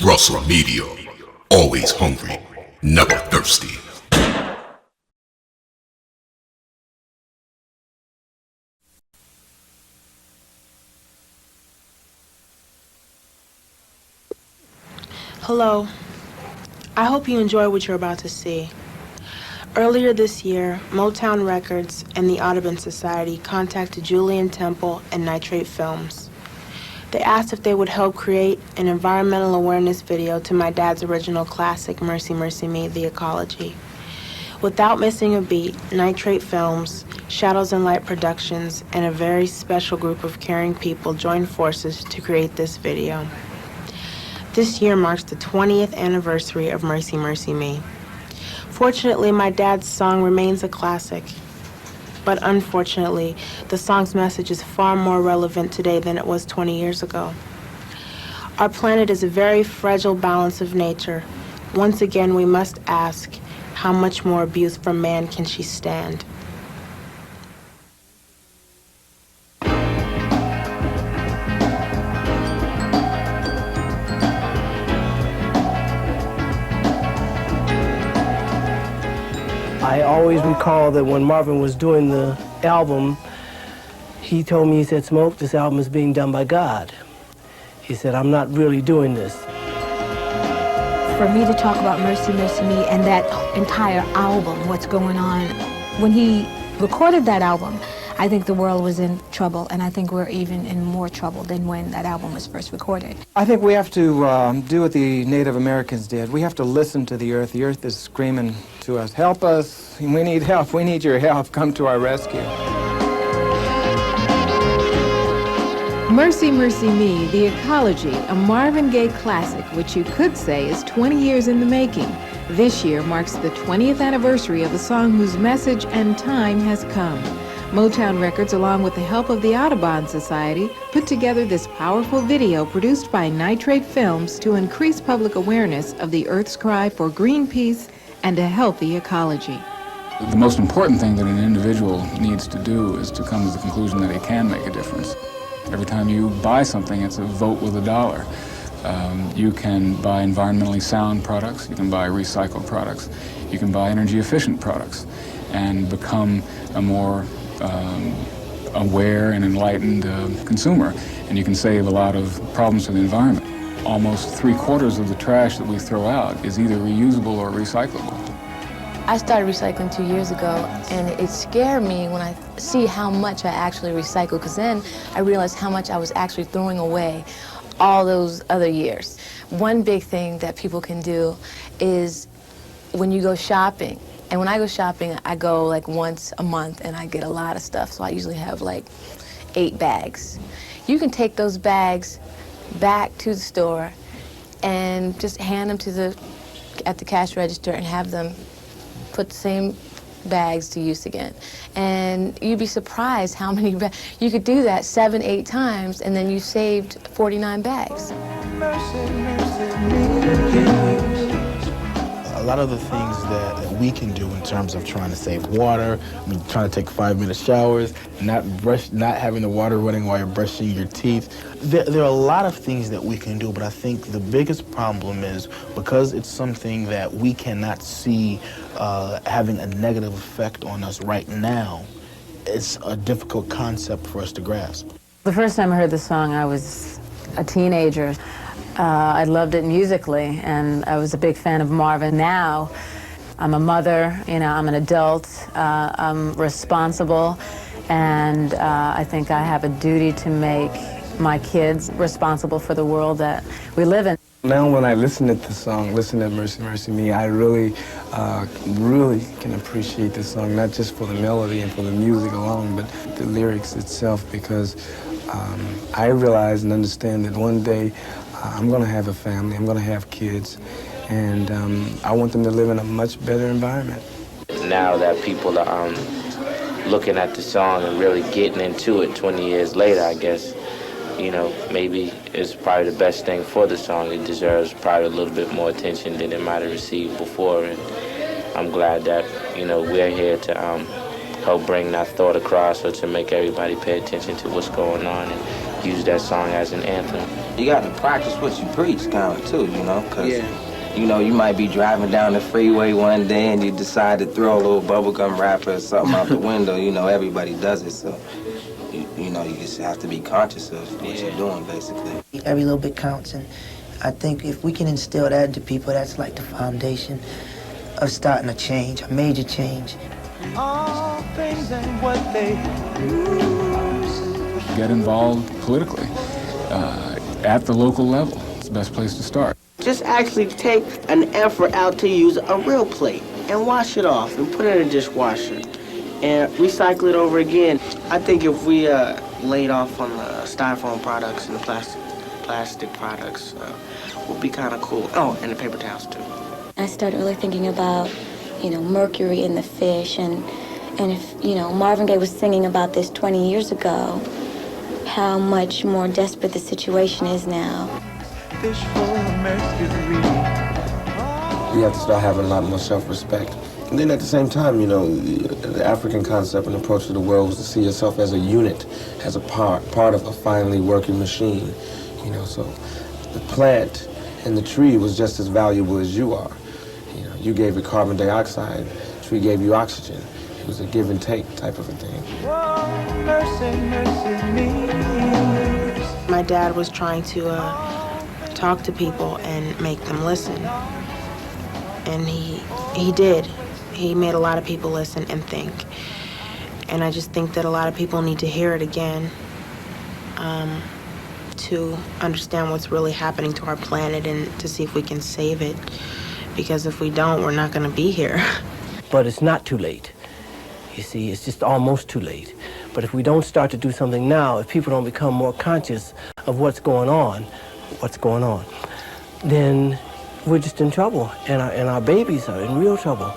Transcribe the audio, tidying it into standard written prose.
Russell Media, always hungry, never thirsty. Hello. I hope you enjoy what you're about to see. Earlier this year, Motown Records and the Audubon Society contacted Julian Temple and Nitrate Films. They asked if they would help create an environmental awareness video to my dad's original classic, Mercy, Mercy Me, The Ecology. Without missing a beat, Nitrate Films, Shadows and Light Productions, and a very special group of caring people joined forces to create this video. This year marks the 20th anniversary of Mercy, Mercy Me. Fortunately, my dad's song remains a classic. But unfortunately, the song's message is far more relevant today than it was 20 years ago. Our planet is a very fragile balance of nature. Once again, we must ask, how much more abuse from man can she stand? I always recall that when Marvin was doing the album, he told me, he said, "Smoke, this album is being done by God." He said, "I'm not really doing this." For me to talk about Mercy, Mercy Me and that entire album, what's going on, when he recorded that album, I think the world was in trouble, and I think we're even in more trouble than when that album was first recorded. I think we have to do what the Native Americans did. We have to listen to the earth. The earth is screaming to us, "Help us, we need help, we need your help, come to our rescue." Mercy, Mercy Me, The Ecology, a Marvin Gaye classic, which you could say is 20 years in the making. This year marks the 20th anniversary of the song whose message and time has come. Motown Records, along with the help of the Audubon Society, put together this powerful video produced by Nitrate Films to increase public awareness of the Earth's cry for green peace and a healthy ecology. The most important thing that an individual needs to do is to come to the conclusion that he can make a difference. Every time you buy something, it's a vote with a dollar. You can buy environmentally sound products, you can buy recycled products, you can buy energy efficient products, and become a more aware and enlightened consumer, and you can save a lot of problems to the environment. Almost 3/4 of the trash that we throw out is either reusable or recyclable. I started recycling 2 years ago, and it scared me when I see how much I actually recycle, because then I realized how much I was actually throwing away all those other years. One big thing that people can do is when you go shopping, and when I go shopping, I go like once a month and I get a lot of stuff, so I usually have like 8 bags. You can take those bags back to the store and just hand them at the cash register and have them put the same bags to use again. And you'd be surprised how many bags. You could do that 7, 8 times, and then you saved 49 bags. A lot of the things that we can do in terms of trying to save water, trying to take 5-minute showers, not having the water running while you're brushing your teeth. There are a lot of things that we can do, but I think the biggest problem is because it's something that we cannot see having a negative effect on us right now, it's a difficult concept for us to grasp. The first time I heard the song, I was a teenager. I loved it musically, and I was a big fan of Marvin. Now, I'm a mother, I'm an adult, I'm responsible, and I think I have a duty to make my kids responsible for the world that we live in. Now when I listen to the song, listen to Mercy, Mercy Me, I really can appreciate the song, not just for the melody and for the music alone, but the lyrics itself, because I realize and understand that one day I'm going to have a family, I'm going to have kids, and I want them to live in a much better environment. Now that people are looking at the song and really getting into it 20 years later, I guess, maybe it's probably the best thing for the song. It deserves probably a little bit more attention than it might have received before, and I'm glad that, we're here to help bring that thought across, or to make everybody pay attention to what's going on, and use that song as an anthem. You got to practice what you preach, kind of, too, you know, because, you know, you might be driving down the freeway one day and you decide to throw a little bubblegum wrapper or something out the window. You know, everybody does it, so, you know, you just have to be conscious of what you're doing, basically. Every little bit counts, and I think if we can instill that into people, that's like the foundation of starting a change, a major change. All things and what they do. Get involved politically at the local level. It's the best place to start. Just actually take an effort out to use a real plate and wash it off and put it in a dishwasher and recycle it over again. I think if we laid off on the styrofoam products and the plastic products, would be kind of cool. Oh, and the paper towels too. I started really thinking about, you know, mercury in the fish, and if, you know, Marvin Gaye was singing about this 20 years ago, how much more desperate the situation is now. You have to start having a lot more self-respect. And then at the same time, you know, the African concept and approach to the world was to see yourself as a unit, as a part of a finely working machine. You know, so the plant and the tree was just as valuable as you are. You know, you gave it carbon dioxide, the tree gave you oxygen. It was a give and take type of a thing. Oh, mercy, mercy me. My dad was trying to talk to people and make them listen. And he did. He made a lot of people listen and think. And I just think that a lot of people need to hear it again to understand what's really happening to our planet and to see if we can save it. Because if we don't, we're not going to be here. But it's not too late. You see, it's just almost too late. But if we don't start to do something now, if people don't become more conscious of what's going on, then we're just in trouble, and our babies are in real trouble.